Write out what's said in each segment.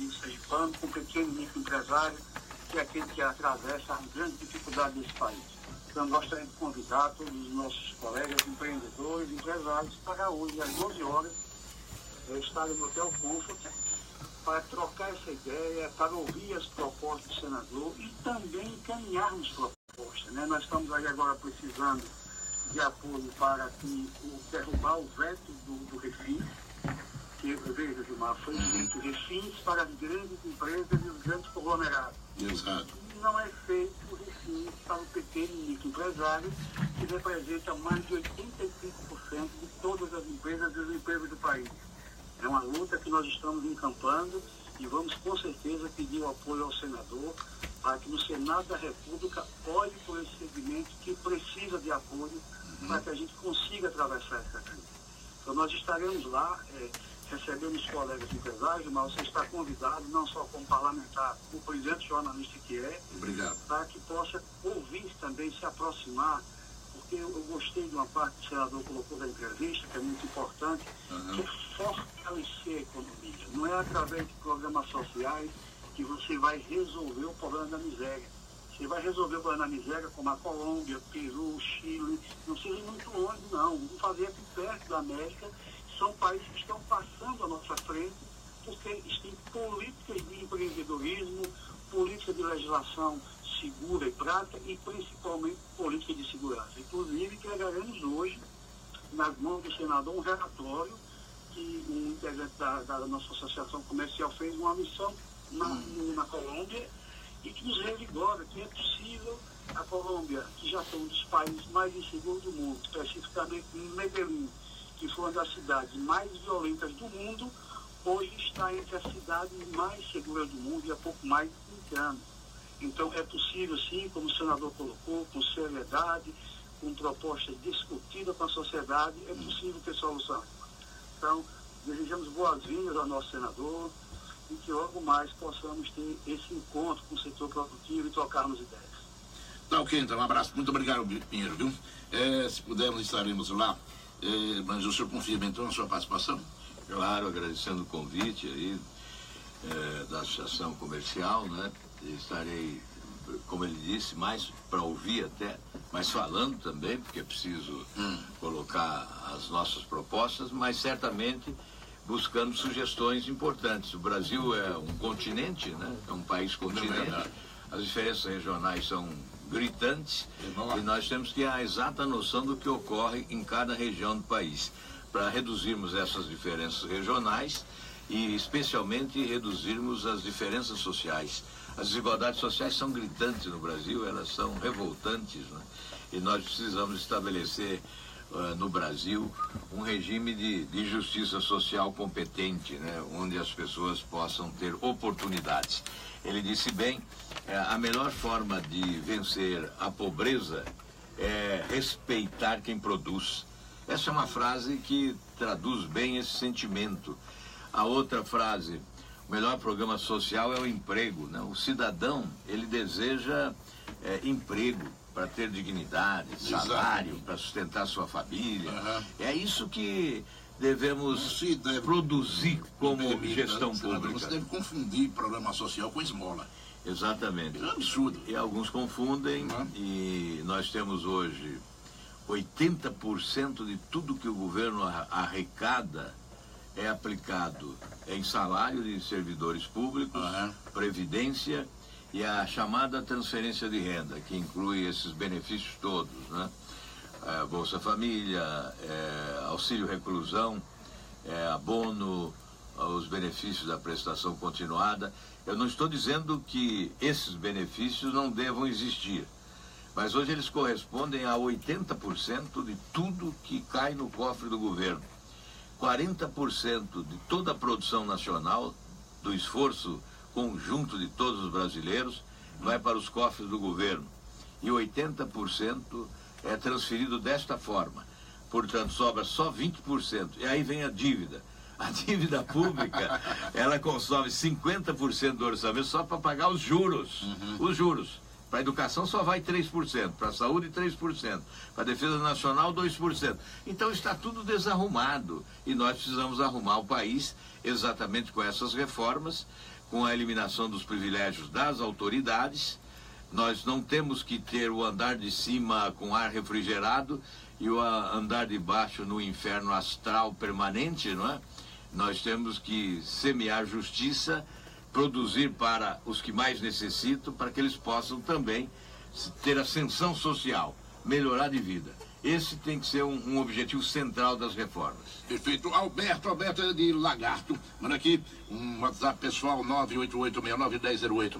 cooperativo sergipano, com o pequeno e microempresário, que é aquele que atravessa a grande dificuldade desse país. Então, gostaria de convidar todos os nossos colegas, empreendedores, empresários, para hoje, às 12 horas, estarem no Hotel Comfort, para trocar essa ideia, para ouvir as propostas do senador e também encaminharmos propostas, né? Nós estamos aí agora precisando de apoio para derrubar o veto do Refins, que, veja, Gilmar, foi feito Refins para as grandes empresas e os grandes conglomerados. Exato. E não é feito o Refins para o pequeno e microempresário, que representa mais de 85% de todas as empresas e os empregos do país. É uma luta que nós estamos encampando e vamos com certeza pedir o apoio ao senador para que no Senado da República olhe por esse segmento que precisa de apoio para que a gente consiga atravessar essa crise. Então nós estaremos lá, recebendo os colegas empresários, mas você está convidado, não só como parlamentar, o presidente jornalista que é, obrigado, para que possa ouvir também, se aproximar, porque eu gostei de uma parte que o senador colocou da entrevista, que é muito importante, que é fortalecer a economia. Não é através de programas sociais que você vai resolver o problema da miséria. Você vai resolver o problema da miséria como a Colômbia, Peru, Chile, não seja muito longe, não. Vamos fazer aqui perto da América. São países que estão passando à nossa frente, porque têm políticas de empreendedorismo, política de legislação segura e prática e principalmente política de segurança. Inclusive, entregaremos hoje, nas mãos do senador, um relatório que um integrante da nossa associação comercial fez uma missão na Colômbia e que nos revigora que é possível a Colômbia, que já foi um dos países mais inseguros do mundo, especificamente Medellín, que foi uma das cidades mais violentas do mundo, hoje está entre as cidades mais seguras do mundo e há pouco mais de 20 anos. Então é possível, sim, como o senador colocou, com seriedade, com propostas discutidas com a sociedade, é possível ter solução. Então, desejamos boas-vindas ao nosso senador e que logo mais possamos ter esse encontro com o setor produtivo e trocarmos ideias. Tá ok, então, um abraço. Muito obrigado, Pinheiro, viu? Se pudermos, estaremos lá. Mas o senhor confirma, então, a sua participação? Claro, agradecendo o convite aí da Associação Comercial, né? Estarei, como ele disse, mais para ouvir até, mas falando também, porque é preciso colocar as nossas propostas, mas certamente buscando sugestões importantes. O Brasil é um continente, né? É um país continente. As diferenças regionais são gritantes e nós temos que ter a exata noção do que ocorre em cada região do país, para reduzirmos essas diferenças regionais e especialmente reduzirmos as diferenças sociais. As desigualdades sociais são gritantes no Brasil, elas são revoltantes, né? E nós precisamos estabelecer no Brasil um regime de justiça social competente, né? Onde as pessoas possam ter oportunidades. Ele disse bem, a melhor forma de vencer a pobreza é respeitar quem produz. Essa é uma frase que traduz bem esse sentimento. A outra frase, o melhor programa social é o emprego, né? O cidadão, ele deseja emprego para ter dignidade, salário, para sustentar sua família. É isso que devemos produzir como gestão pública. Você deve confundir programa social com esmola. Exatamente. É um absurdo. E alguns confundem, e nós temos hoje 80% de tudo que o governo arrecada é aplicado em salário de servidores públicos, previdência e a chamada transferência de renda, que inclui esses benefícios todos, né? Bolsa Família, auxílio reclusão, abono, os benefícios da prestação continuada. Eu não estou dizendo que esses benefícios não devam existir, mas hoje eles correspondem a 80% de tudo que cai no cofre do governo. 40% de toda a produção nacional, do esforço conjunto de todos os brasileiros, vai para os cofres do governo. E 80% é transferido desta forma. Portanto, sobra só 20%. E aí vem a dívida. A dívida pública, ela consome 50% do orçamento só para pagar os juros. Os juros. Para a educação só vai 3%, para a saúde 3%, para a defesa nacional 2%. Então está tudo desarrumado e nós precisamos arrumar o país exatamente com essas reformas, com a eliminação dos privilégios das autoridades. Nós não temos que ter o andar de cima com ar refrigerado e o andar de baixo no inferno astral permanente, não é? Nós temos que semear justiça, produzir para os que mais necessitam, para que eles possam também ter ascensão social, melhorar de vida. Esse tem que ser um objetivo central das reformas. Perfeito. Alberto é de Lagarto. Manda aqui um WhatsApp pessoal, 988691008.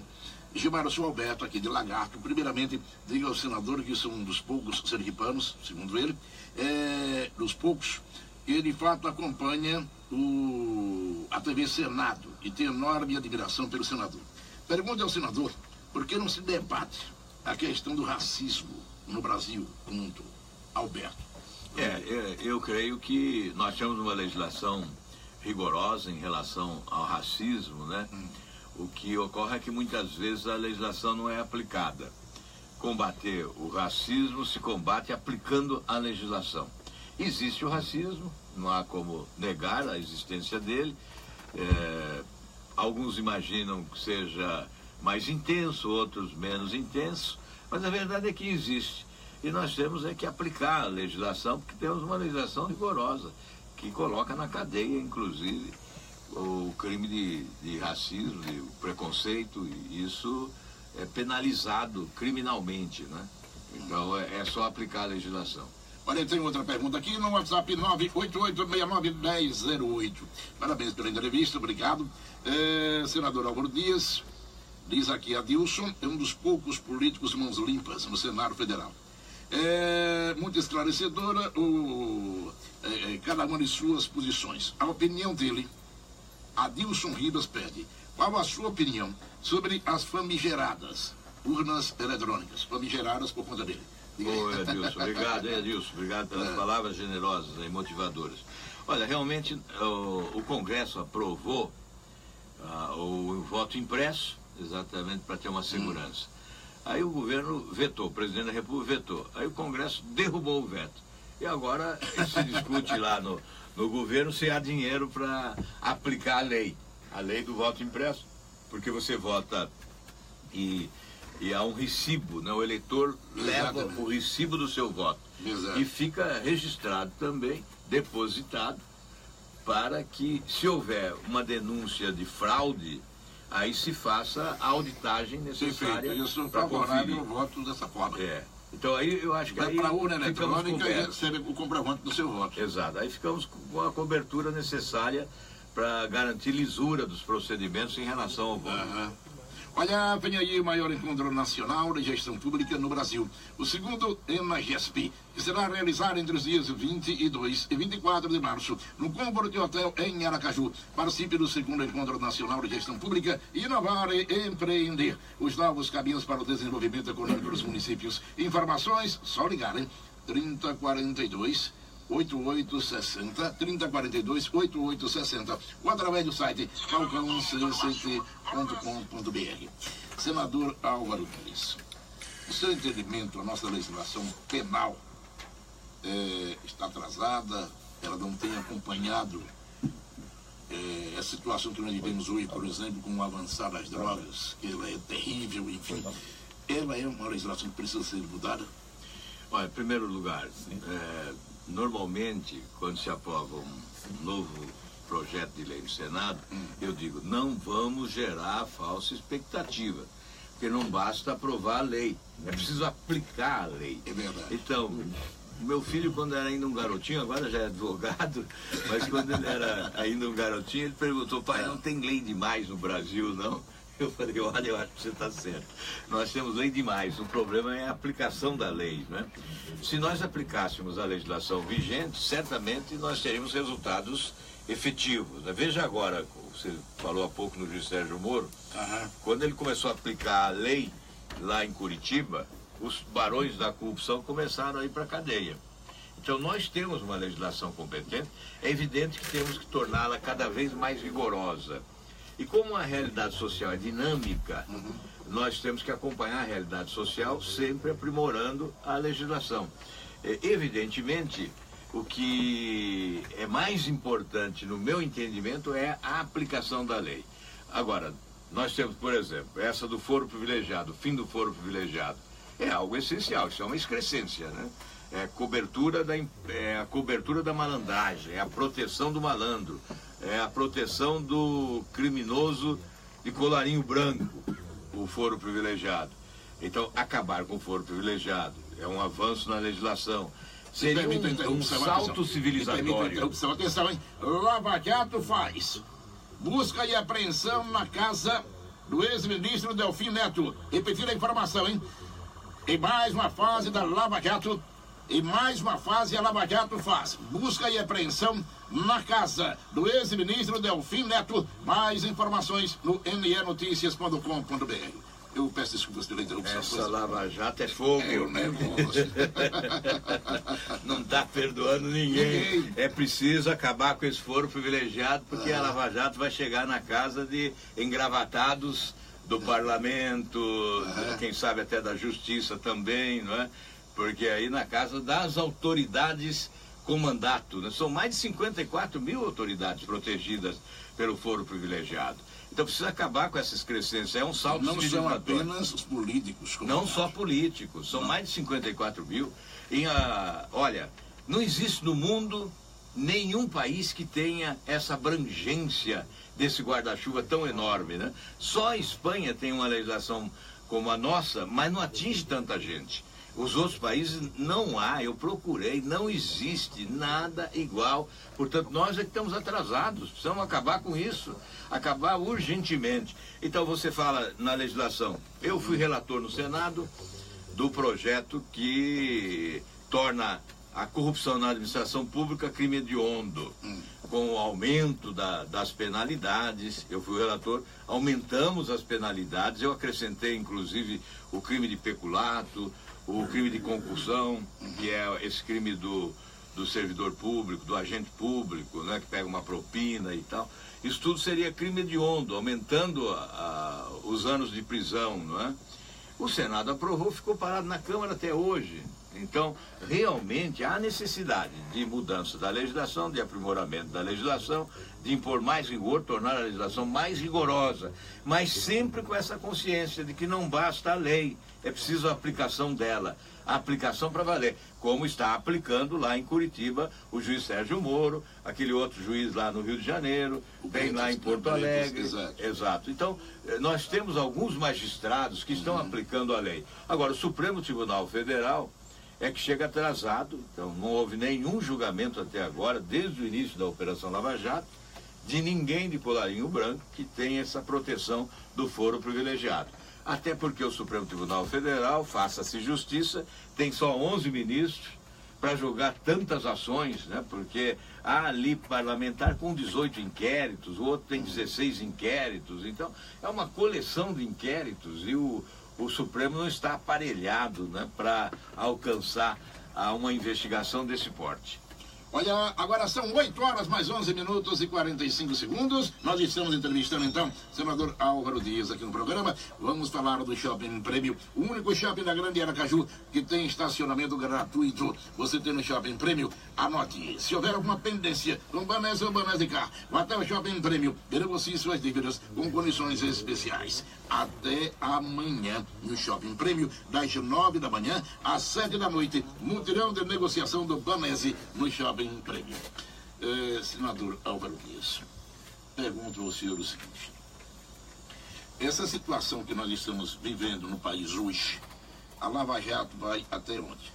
Gilmar, eu sou Alberto, aqui de Lagarto. Primeiramente, diga ao senador que sou um dos poucos sergipanos, segundo ele, dos poucos, que de fato acompanha a TV Senado e tem enorme admiração pelo senador. Pergunte ao senador por que não se debate a questão do racismo no Brasil como um todo. Alberto. Eu creio que nós temos uma legislação rigorosa em relação ao racismo, né? O que ocorre é que muitas vezes a legislação não é aplicada. Combater o racismo se combate aplicando a legislação. Existe o racismo, não há como negar a existência dele. Alguns imaginam que seja mais intenso, outros menos intenso, mas a verdade é que existe. E nós temos que aplicar a legislação, porque temos uma legislação rigorosa, que coloca na cadeia, inclusive, o crime de racismo, de preconceito, e isso é penalizado criminalmente, né? Então é só aplicar a legislação. Olha, tem outra pergunta aqui no WhatsApp 988691008. Parabéns pela entrevista, obrigado. Senador Álvaro Dias, diz aqui, Adilson é um dos poucos políticos mãos limpas no Senado Federal. Muito esclarecedora, cada uma de suas posições. A opinião dele, Adilson Ribas pede, qual a sua opinião sobre as famigeradas urnas eletrônicas, famigeradas por conta dele? Oi, Adilson, obrigado, Adilson, obrigado pelas palavras generosas e motivadoras. Olha, realmente o Congresso aprovou o voto impresso, exatamente para ter uma segurança. Aí o governo vetou, o presidente da República vetou. Aí o Congresso derrubou o veto. E agora se discute lá no governo se há dinheiro para aplicar a lei do voto impresso. Porque você vota e há um recibo, né? O eleitor leva o recibo do seu voto. Exato. E fica registrado também, depositado, para que, se houver uma denúncia de fraude, aí se faça a auditagem necessária. Eu sou favorável ao voto dessa forma. Então aí eu acho que vai para a urna eletrônica e recebe o comprovante do seu voto. Exato. Aí ficamos com a cobertura necessária para garantir lisura dos procedimentos em relação ao voto. Olha, vem aí o maior encontro nacional de gestão pública no Brasil. O segundo ENAGESP, que será realizado entre os dias 22 e 24 de março, no Comfort Hotel em Aracaju. Participe do segundo encontro nacional de gestão pública, inovar e empreender. Os novos caminhos para o desenvolvimento econômico dos municípios. Informações, só ligar, hein? 3042-8860, 3042-8860, ou através do site falcãocct.com.br. Senador Álvaro Dias, no seu entendimento, a nossa legislação penal está atrasada, ela não tem acompanhado a situação que nós vivemos hoje, por exemplo, com o avançar das drogas, que ela é terrível, enfim. Ela é uma legislação que precisa ser mudada? Olha, em primeiro lugar, normalmente, quando se aprova um novo projeto de lei no Senado, eu digo, não vamos gerar falsa expectativa, porque não basta aprovar a lei, é preciso aplicar a lei. É verdade. Então, meu filho, quando era ainda um garotinho, agora já é advogado, mas quando ele era ainda um garotinho, ele perguntou, pai, não tem lei demais no Brasil, não? Eu falei, olha, eu acho que você está certo. Nós temos lei demais, o problema é a aplicação da lei, né? Se nós aplicássemos a legislação vigente, certamente nós teríamos resultados efetivos, né? Veja agora, você falou há pouco no juiz Sérgio Moro, quando ele começou a aplicar a lei lá em Curitiba, os barões da corrupção começaram a ir para a cadeia. Então nós temos uma legislação competente, é evidente que temos que torná-la cada vez mais rigorosa. E como a realidade social é dinâmica, nós temos que acompanhar a realidade social sempre aprimorando a legislação. Evidentemente, o que é mais importante no meu entendimento é a aplicação da lei. Agora, nós temos, por exemplo, essa do foro privilegiado, o fim do foro privilegiado. É algo essencial, isso é uma excrescência, né? É a cobertura da malandragem, é a proteção do malandro, é a proteção do criminoso de colarinho branco, o foro privilegiado. Então, acabar com o foro privilegiado é um avanço na legislação. Seria um salto civilizatório. Atenção, hein? Lava Jato faz busca e apreensão na casa do ex-ministro Delfim Neto. Repetir a informação, hein? Em mais uma fase da Lava Jato, e mais uma fase a Lava Jato faz busca e apreensão na casa do ex-ministro Delfim Neto. Mais informações no nenoticias.com.br. Eu peço desculpas pela interrupção. Essa Lava Jato é fogo. É o negócio. Não está perdoando ninguém. É preciso acabar com esse foro privilegiado, porque a Lava Jato vai chegar na casa de engravatados do parlamento, quem sabe até da justiça também, não é? Porque aí na casa das autoridades com mandato, né? São mais de 54 mil autoridades protegidas pelo foro privilegiado. Então precisa acabar com essa excrescência, é um salto civilizatório. Não são apenas os políticos. Não só políticos, são mais de 54 mil. Olha, não existe no mundo nenhum país que tenha essa abrangência desse guarda-chuva tão enorme, né? Só a Espanha tem uma legislação como a nossa, mas não atinge tanta gente. Os outros países não há, eu procurei, não existe nada igual. Portanto, nós é que estamos atrasados, precisamos acabar com isso, acabar urgentemente. Então você fala na legislação, eu fui relator no Senado do projeto que torna a corrupção na administração pública crime hediondo, com o aumento das penalidades. Eu fui relator, aumentamos as penalidades, eu acrescentei inclusive o crime de peculato, o crime de concussão, que é esse crime do servidor público, do agente público, né, que pega uma propina e tal. Isso tudo seria crime hediondo, aumentando os anos de prisão, não é? O Senado aprovou, ficou parado na Câmara até hoje. Então, realmente há necessidade de mudança da legislação, de aprimoramento da legislação, de impor mais rigor, tornar a legislação mais rigorosa, mas sempre com essa consciência de que não basta a lei, é preciso a aplicação dela, a aplicação para valer, como está aplicando lá em Curitiba o juiz Sérgio Moro, aquele outro juiz lá no Rio de Janeiro, bem lá em Porto Alegre. Exato. Então, nós temos alguns magistrados que estão aplicando a lei. Agora, o Supremo Tribunal Federal é que chega atrasado, então não houve nenhum julgamento até agora, desde o início da Operação Lava Jato, de ninguém de colarinho branco que tenha essa proteção do foro privilegiado. Até porque o Supremo Tribunal Federal, faça-se justiça, tem só 11 ministros para julgar tantas ações, né? Porque há ali parlamentar com 18 inquéritos, o outro tem 16 inquéritos, então é uma coleção de inquéritos e o Supremo não está aparelhado, né, para alcançar uma investigação desse porte. Olha, agora são 8 horas mais 11 minutos e 45 segundos. Nós estamos entrevistando, então, o senador Álvaro Dias aqui no programa. Vamos falar do Shopping Prêmio, o único shopping da Grande Aracaju que tem estacionamento gratuito. Você tem no Shopping Prêmio, anote. Se houver alguma pendência com Banese ou Banese Car, vá até o Shopping Prêmio, negocie suas dívidas com condições especiais. Até amanhã no Shopping Prêmio, das 9 da manhã às 7 da noite, mutirão de negociação do Banese no Shopping Prêmio. Senador Álvaro Dias, pergunto ao senhor o seguinte: essa situação que nós estamos vivendo no país hoje, a Lava Jato vai até onde?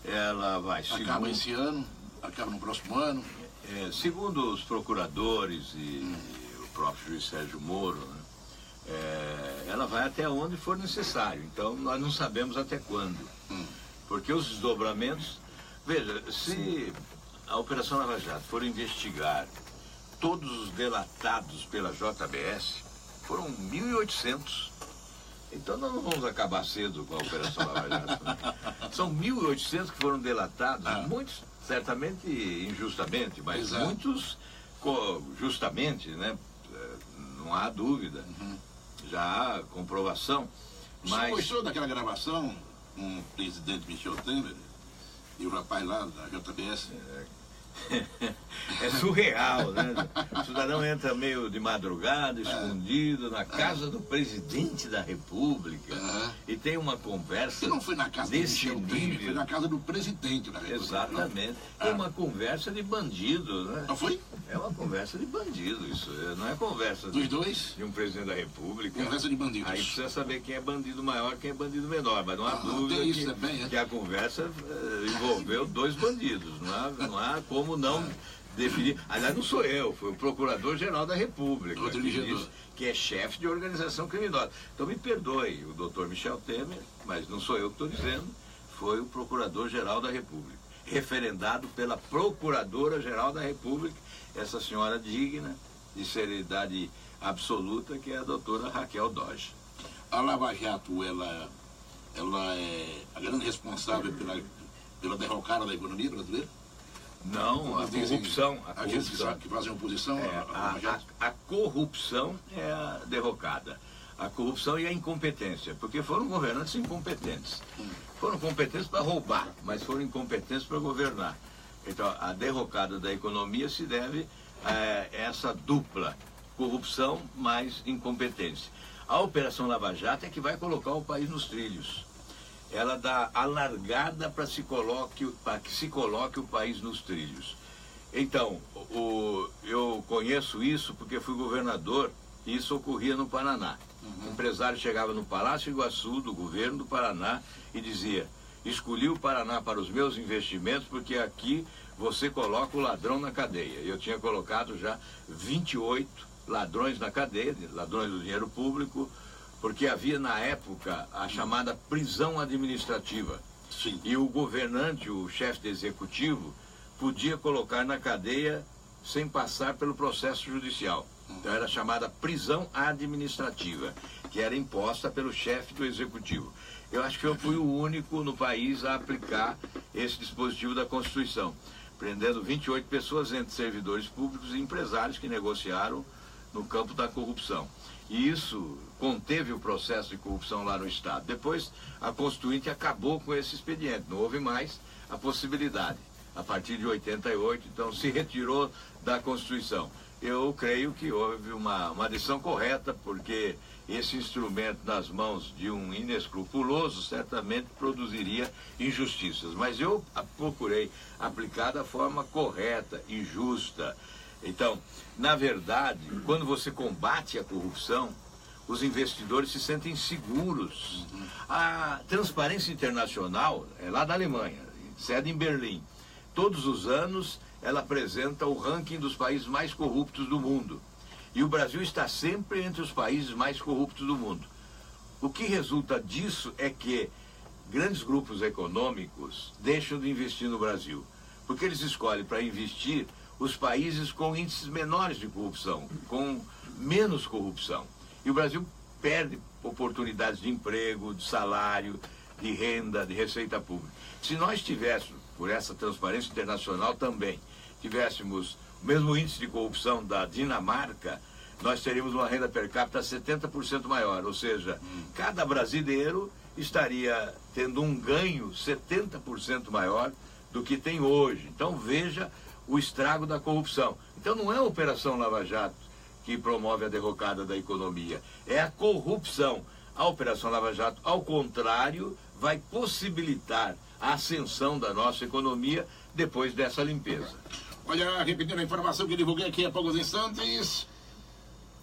Ela vai... Acaba esse ano? Acaba no próximo ano? Segundo os procuradores e o próprio juiz Sérgio Moro, né, ela vai até onde for necessário. Então, nós não sabemos até quando. Porque os desdobramentos... Veja, se a Operação Lava Jato for investigar todos os delatados pela JBS, foram 1.800. Então nós não vamos acabar cedo com a Operação Lava Jato. Né? São 1.800 que foram delatados, muitos certamente injustamente, mas muitos justamente, né? Não há dúvida, já há comprovação. Mas... Você gostou daquela gravação com o presidente Michel Temer e o rapaz lá da JBS? É surreal, né? O cidadão entra meio de madrugada, escondido, na casa do presidente da República e tem uma conversa. Eu não fui na casa desse do Michel, fui na casa do presidente da República. Exatamente. É uma conversa de bandido, né? Não foi? É uma conversa de bandido, isso. Não é conversa dos dois? De um presidente da República. Conversa de bandidos. Aí precisa saber quem é bandido maior, quem é bandido menor. Mas não há dúvida que a conversa envolveu dois bandidos. Não há como não definir. Aliás, não sou eu, foi o Procurador-Geral da República, que é chefe de organização criminosa. Então me perdoe o doutor Michel Temer, mas não sou eu que estou dizendo, foi o Procurador-Geral da República, referendado pela Procuradora-Geral da República, essa senhora digna de seriedade absoluta, que é a doutora Raquel Dodge. A Lava Jato, ela é a grande responsável pela derrocada da economia brasileira? Não, a corrupção. Aqueles que fazem oposição a corrupção é a derrocada. A corrupção e a incompetência, porque foram governantes incompetentes. Foram competentes para roubar, mas foram incompetentes para governar. Então, a derrocada da economia se deve a essa dupla, corrupção mais incompetência. A Operação Lava Jato é que vai colocar o país nos trilhos. Ela dá a largada para que se coloque o país nos trilhos. Então, eu conheço isso porque fui governador e isso ocorria no Paraná. O empresário chegava no Palácio Iguaçu, do governo do Paraná, e dizia: escolhi o Paraná para os meus investimentos porque aqui você coloca o ladrão na cadeia. Eu tinha colocado já 28 ladrões na cadeia, ladrões do dinheiro público, porque havia na época a chamada prisão administrativa. Sim. E o governante, o chefe do executivo, podia colocar na cadeia sem passar pelo processo judicial. Então era chamada prisão administrativa, que era imposta pelo chefe do executivo. Eu acho que eu fui o único no país a aplicar esse dispositivo da Constituição, prendendo 28 pessoas entre servidores públicos e empresários que negociaram no campo da corrupção. E isso conteve o processo de corrupção lá no Estado. Depois, a Constituinte acabou com esse expediente, não houve mais a possibilidade. A partir de 88, então, se retirou da Constituição. Eu creio que houve uma decisão correta, porque esse instrumento nas mãos de um inescrupuloso certamente produziria injustiças. Mas eu procurei aplicar da forma correta e justa. Então, na verdade, quando você combate a corrupção, os investidores se sentem seguros. A Transparência Internacional é lá da Alemanha, sede em Berlim. Todos os anos ela apresenta o ranking dos países mais corruptos do mundo. E o Brasil está sempre entre os países mais corruptos do mundo. O que resulta disso é que grandes grupos econômicos deixam de investir no Brasil, porque eles escolhem para investir os países com índices menores de corrupção, com menos corrupção. E o Brasil perde oportunidades de emprego, de salário, de renda, de receita pública. Se nós tivéssemos, por essa Transparência Internacional também, tivéssemos o mesmo índice de corrupção da Dinamarca, nós teríamos uma renda per capita 70% maior. Ou seja, cada brasileiro estaria tendo um ganho 70% maior do que tem hoje. Então veja o estrago da corrupção. Então não é a Operação Lava Jato que promove a derrocada da economia, é a corrupção. A Operação Lava Jato, ao contrário, vai possibilitar a ascensão da nossa economia depois dessa limpeza. Olha, repetindo a informação que divulguei aqui há poucos instantes,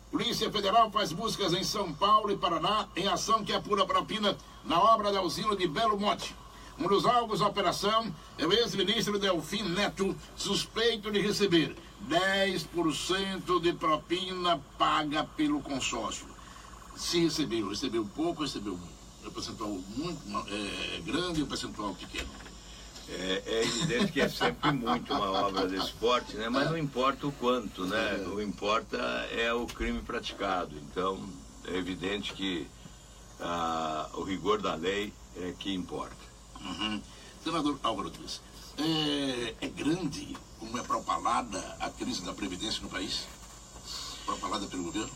Polícia Federal faz buscas em São Paulo e Paraná em ação que apura propina na obra da usina de Belo Monte. Um dos alvos da operação é o ex-ministro Delfim Neto, suspeito de receber 10% de propina paga pelo consórcio. Se recebeu pouco, recebeu um percentual muito grande e um percentual pequeno. É evidente que é sempre muito uma obra desse porte, né? Mas não importa o quanto, né? O que importa é o crime praticado. Então, é evidente que o rigor da lei é que importa. Senador Álvaro Dias, é grande como é propalada a crise da Previdência no país? Propalada pelo governo?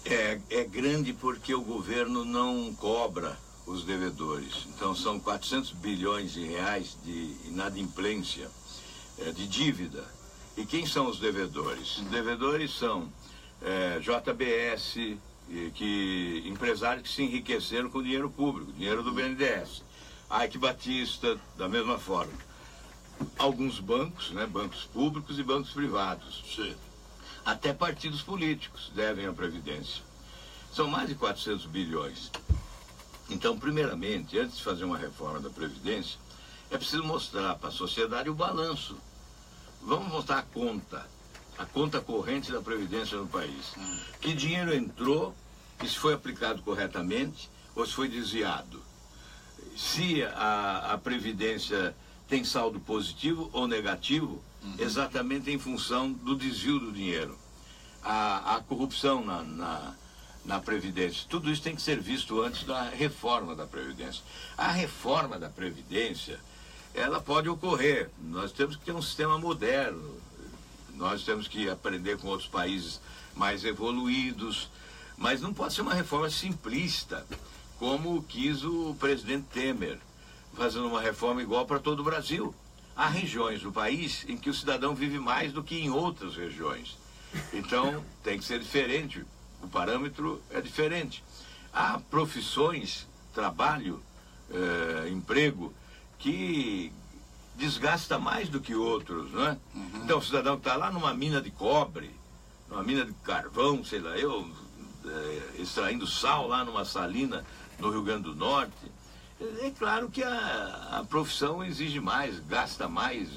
É grande porque o governo não cobra os devedores. Então são 400 bilhões de reais de inadimplência. de dívida. E quem são os devedores? Os devedores são JBS, empresários que se enriqueceram com dinheiro público, dinheiro do BNDES. Ike Batista, da mesma forma. Alguns bancos, né, bancos públicos e bancos privados. Sim. Até partidos políticos devem à Previdência. São mais de 400 bilhões. Então, primeiramente, antes de fazer uma reforma da Previdência, é preciso mostrar para a sociedade o balanço. Vamos mostrar a conta corrente da Previdência no país. Que dinheiro entrou, e se foi aplicado corretamente ou se foi desviado. Se a Previdência tem saldo positivo ou negativo, exatamente em função do desvio do dinheiro. A corrupção na Previdência, tudo isso tem que ser visto antes da reforma da Previdência. A reforma da Previdência, ela pode ocorrer. Nós temos que ter um sistema moderno, nós temos que aprender com outros países mais evoluídos, mas não pode ser uma reforma simplista, como quis o presidente Temer, fazendo uma reforma igual para todo o Brasil. Há regiões do país em que o cidadão vive mais do que em outras regiões. Então, tem que ser diferente. O parâmetro é diferente. Há profissões, trabalho, emprego, que desgasta mais do que outros, não é? Então, o cidadão que está lá numa mina de cobre, numa mina de carvão, sei lá, extraindo sal lá numa salina no Rio Grande do Norte, é claro que a profissão exige mais, gasta mais,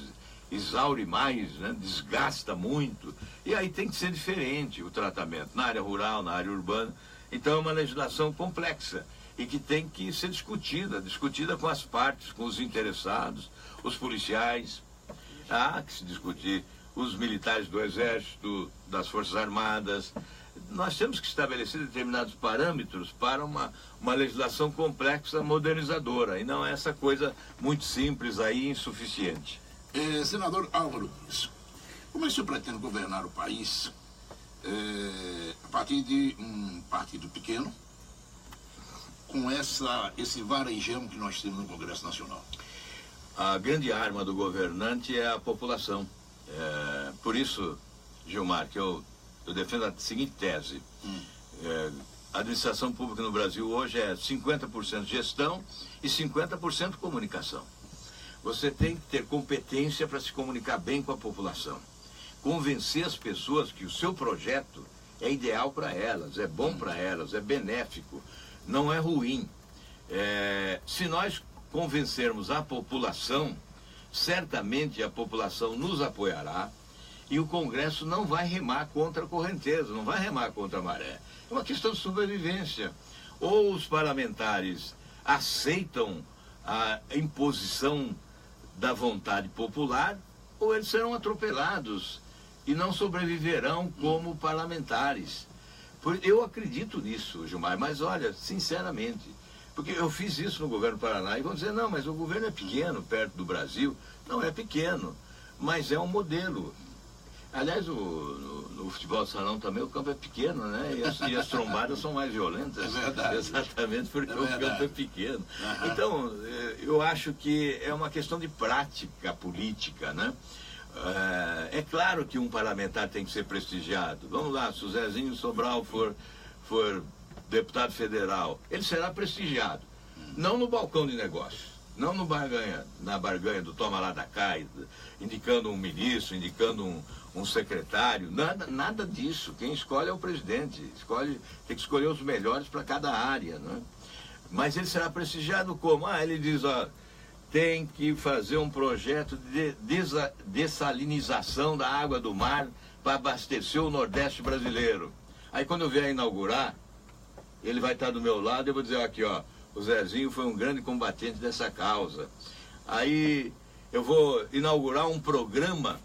exaure mais, né? Desgasta muito. E aí tem que ser diferente o tratamento, na área rural, na área urbana. Então é uma legislação complexa e que tem que ser discutida com as partes, com os interessados, os policiais. Há que se discutir os militares do Exército, das Forças Armadas. Nós temos que estabelecer determinados parâmetros para uma legislação complexa, modernizadora, e não essa coisa muito simples aí, insuficiente. Senador Álvaro, como é que o senhor pretende governar o país a partir de um partido pequeno, com esse varejão que nós temos no Congresso Nacional? A grande arma do governante é a população. Por isso, Gilmar, que eu defendo a seguinte tese. A administração pública no Brasil hoje é 50% gestão e 50% comunicação. Você tem que ter competência para se comunicar bem com a população. Convencer as pessoas que o seu projeto é ideal para elas, é bom para elas, é benéfico, não é ruim. Se nós convencermos a população, certamente a população nos apoiará e o Congresso não vai remar contra a correnteza, não vai remar contra a maré. É uma questão de sobrevivência. Ou os parlamentares aceitam a imposição da vontade popular, ou eles serão atropelados e não sobreviverão como parlamentares. Eu acredito nisso, Gilmar, mas olha, sinceramente, porque eu fiz isso no governo do Paraná e vão dizer, não, mas o governo é pequeno perto do Brasil. Não é pequeno, mas é um modelo. Aliás, no futebol de salão também o campo é pequeno, né? E as trombadas são mais violentas. É verdade. Exatamente porque o campo é pequeno. Então, eu acho que é uma questão de prática política, né? É claro que um parlamentar tem que ser prestigiado. Vamos lá, se o Zezinho Sobral for deputado federal, ele será prestigiado. Não no balcão de negócios, não na barganha do toma lá da cá, indicando um ministro, indicando um secretário, nada disso. Quem escolhe é o presidente, tem que escolher os melhores para cada área, né? Mas ele será prestigiado como? Ele diz, tem que fazer um projeto de dessalinização da água do mar para abastecer o Nordeste brasileiro. Aí quando eu vier inaugurar, ele vai estar do meu lado e eu vou dizer, aqui o Zezinho foi um grande combatente dessa causa. Aí eu vou inaugurar um programa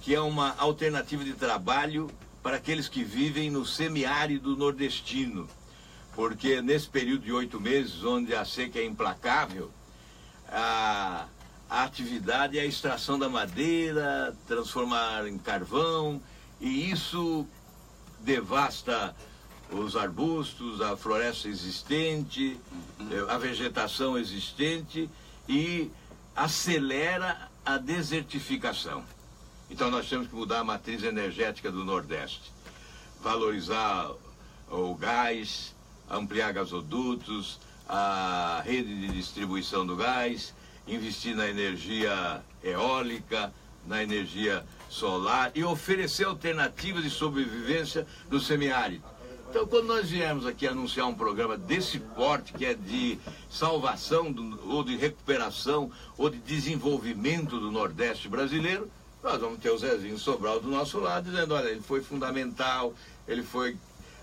que é uma alternativa de trabalho para aqueles que vivem no semiárido nordestino. Porque nesse período de 8 meses, onde a seca é implacável, a atividade é a extração da madeira, transformar em carvão, e isso devasta os arbustos, a floresta existente, a vegetação existente, e acelera a desertificação. Então nós temos que mudar a matriz energética do Nordeste, valorizar o gás, ampliar gasodutos, a rede de distribuição do gás, investir na energia eólica, na energia solar e oferecer alternativas de sobrevivência no semiárido. Então, quando nós viemos aqui anunciar um programa desse porte, que é de salvação ou de recuperação ou de desenvolvimento do Nordeste brasileiro, nós vamos ter o Zezinho Sobral do nosso lado, dizendo, olha, ele foi fundamental, ele foi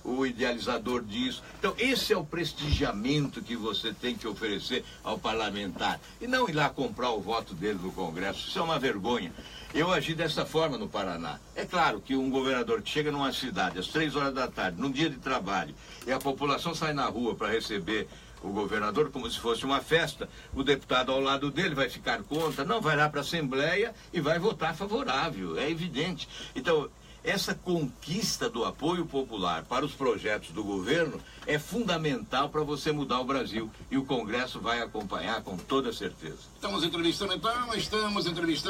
o idealizador disso. Então, esse é o prestigiamento que você tem que oferecer ao parlamentar. E não ir lá comprar o voto dele no Congresso. Isso é uma vergonha. Eu agi dessa forma no Paraná. É claro que um governador que chega numa cidade às 3 horas da tarde, num dia de trabalho, e a população sai na rua para receber o governador como se fosse uma festa, o deputado ao lado dele vai ficar contra, não vai lá para a Assembleia e vai votar favorável, é evidente. Então, essa conquista do apoio popular para os projetos do governo é fundamental para você mudar o Brasil. E o Congresso vai acompanhar com toda certeza. Estamos entrevistando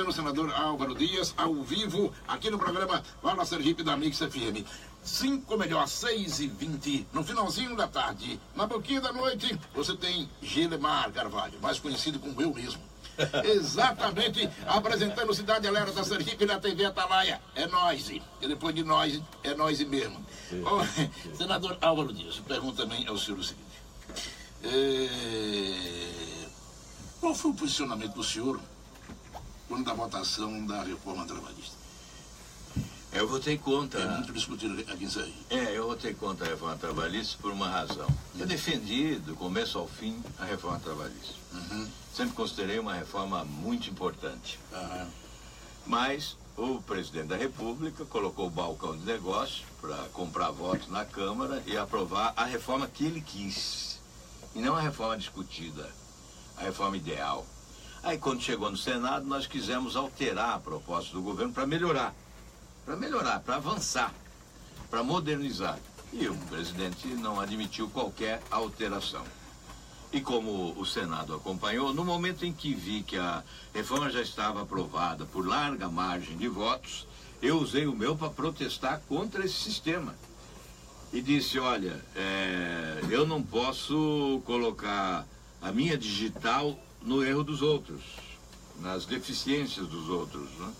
o senador Álvaro Dias, ao vivo, aqui no programa Fala Sergipe da Mix FM. 6h20, no finalzinho da tarde. Na boquinha da noite, você tem Gelemar Carvalho, mais conhecido como eu mesmo. Exatamente, apresentando Cidade Alerta Sergipe na TV Atalaia. É nós. E depois de nós, é nós mesmo. Oh, senador Álvaro Dias, pergunta também ao senhor o seguinte. Qual foi o posicionamento do senhor quando da votação da reforma trabalhista? Eu votei contra. É muito discutido aqui em Sergipe. Eu votei contra a reforma trabalhista por uma razão. Eu defendi, do começo ao fim, a reforma trabalhista. Sempre considerei uma reforma muito importante. Mas o presidente da República colocou o balcão de negócio para comprar votos na Câmara e aprovar a reforma que ele quis. E não a reforma discutida, a reforma ideal. Aí, quando chegou no Senado, nós quisemos alterar a proposta do governo para melhorar, para avançar, para modernizar. E o presidente não admitiu qualquer alteração. E como o Senado acompanhou, no momento em que vi que a reforma já estava aprovada por larga margem de votos, eu usei o meu para protestar contra esse sistema. E disse, olha, eu não posso colocar a minha digital no erro dos outros, nas deficiências dos outros, né?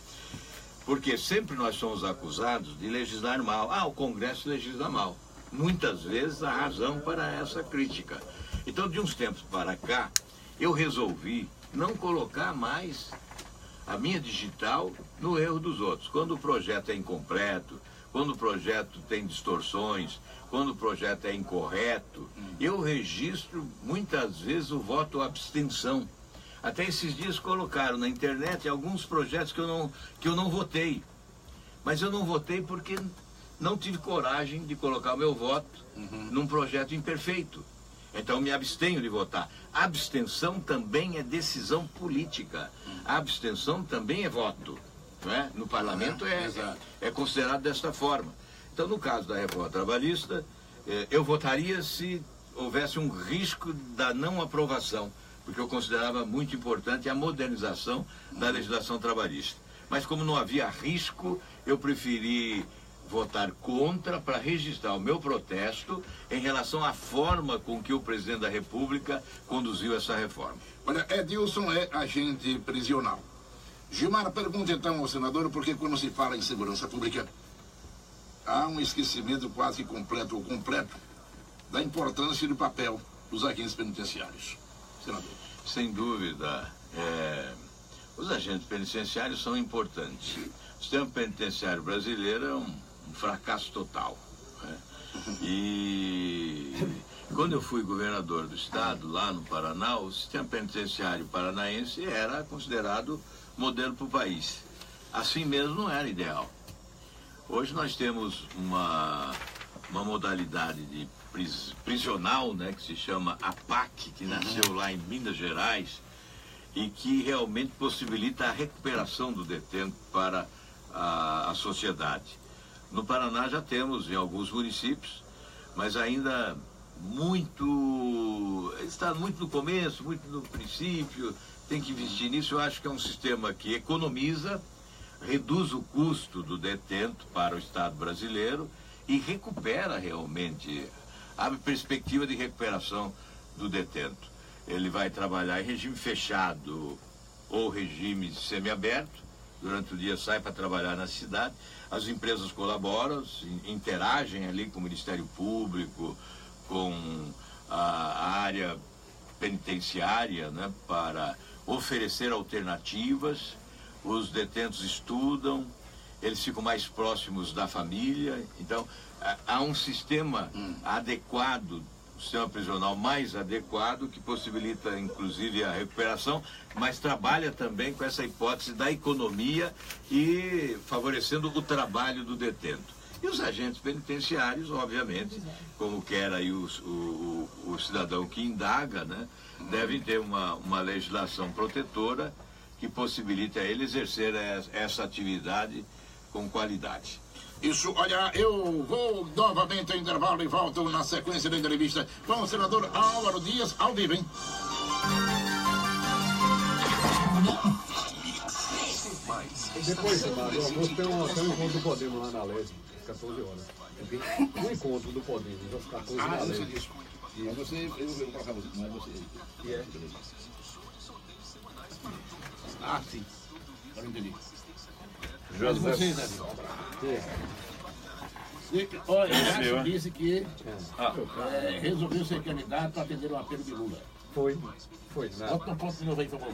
Porque sempre nós somos acusados de legislar mal. O Congresso legisla mal. Muitas vezes há razão para essa crítica. Então, de uns tempos para cá, eu resolvi não colocar mais a minha digital no erro dos outros. Quando o projeto é incompleto, quando o projeto tem distorções, quando o projeto é incorreto, eu registro muitas vezes o voto abstenção. Até esses dias colocaram na internet alguns projetos que eu não votei. Mas eu não votei porque não tive coragem de colocar o meu voto num projeto imperfeito. Então me abstenho de votar. A abstenção também é decisão política. A abstenção também é voto. Não é? No parlamento é considerado desta forma. Então, no caso da reforma trabalhista, eu votaria se houvesse um risco da não aprovação, porque eu considerava muito importante a modernização da legislação trabalhista. Mas como não havia risco, eu preferi votar contra para registrar o meu protesto em relação à forma com que o presidente da República conduziu essa reforma. Olha, Edilson é agente prisional. Gilmar, pergunta então ao senador, porque quando se fala em segurança pública, há um esquecimento quase completo ou completo da importância do papel dos agentes penitenciários. Senador. Sem dúvida, os agentes penitenciários são importantes. O sistema penitenciário brasileiro é um fracasso total, né? E quando eu fui governador do estado, lá no Paraná, o sistema penitenciário paranaense era considerado modelo para o país. Assim mesmo não era ideal. Hoje nós temos uma modalidade de prisional, né, que se chama APAC, que nasceu lá em Minas Gerais e que realmente possibilita a recuperação do detento para a sociedade. No Paraná já temos em alguns municípios, mas ainda está muito no começo, muito no princípio, tem que investir nisso. Eu acho que é um sistema que economiza, reduz o custo do detento para o Estado brasileiro e recupera realmente, abre perspectiva de recuperação do detento. Ele vai trabalhar em regime fechado ou regime semiaberto, durante o dia sai para trabalhar na cidade, as empresas colaboram, interagem ali com o Ministério Público, com a área penitenciária, né, para oferecer alternativas. Os detentos estudam, eles ficam mais próximos da família. Então, há um sistema adequado, um sistema prisional mais adequado, que possibilita, inclusive, a recuperação, mas trabalha também com essa hipótese da economia e favorecendo o trabalho do detento. E os agentes penitenciários, obviamente, como quer aí o cidadão que indaga, né, devem ter uma legislação protetora que possibilite a ele exercer essa atividade com qualidade. Isso, olha, eu vou novamente ao intervalo e volto na sequência da entrevista com o senador Álvaro Dias, ao vivo, hein? Depois, Mário, tem um encontro do Podemos lá na Leste, às 14 horas. Um encontro do Podemos, às 14 horas. Eu sei disso. Mas você, eu colocava assim, mas você... Que é? Ah, sim. Agora entendi. José. Vocês, olha, o Jackson disse que resolveu ser candidato para atender o apelo de Lula. Foi. Bota um ponto de novo aí, por favor.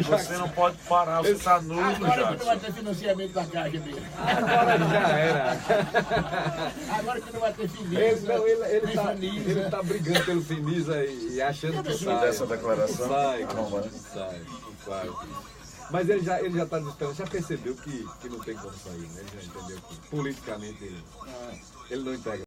Você não pode parar, você está nulo, Agora que não Jackson. vai ter financiamento da Caixa mesmo. Agora já era. Agora que não vai ter Finisa. Ele tá brigando pelo Finisa e achando que sai. Dessa declaração? Sai. Mas ele já está disputando, já percebeu que não tem como sair, né? Ele já entendeu que politicamente ele não entrega.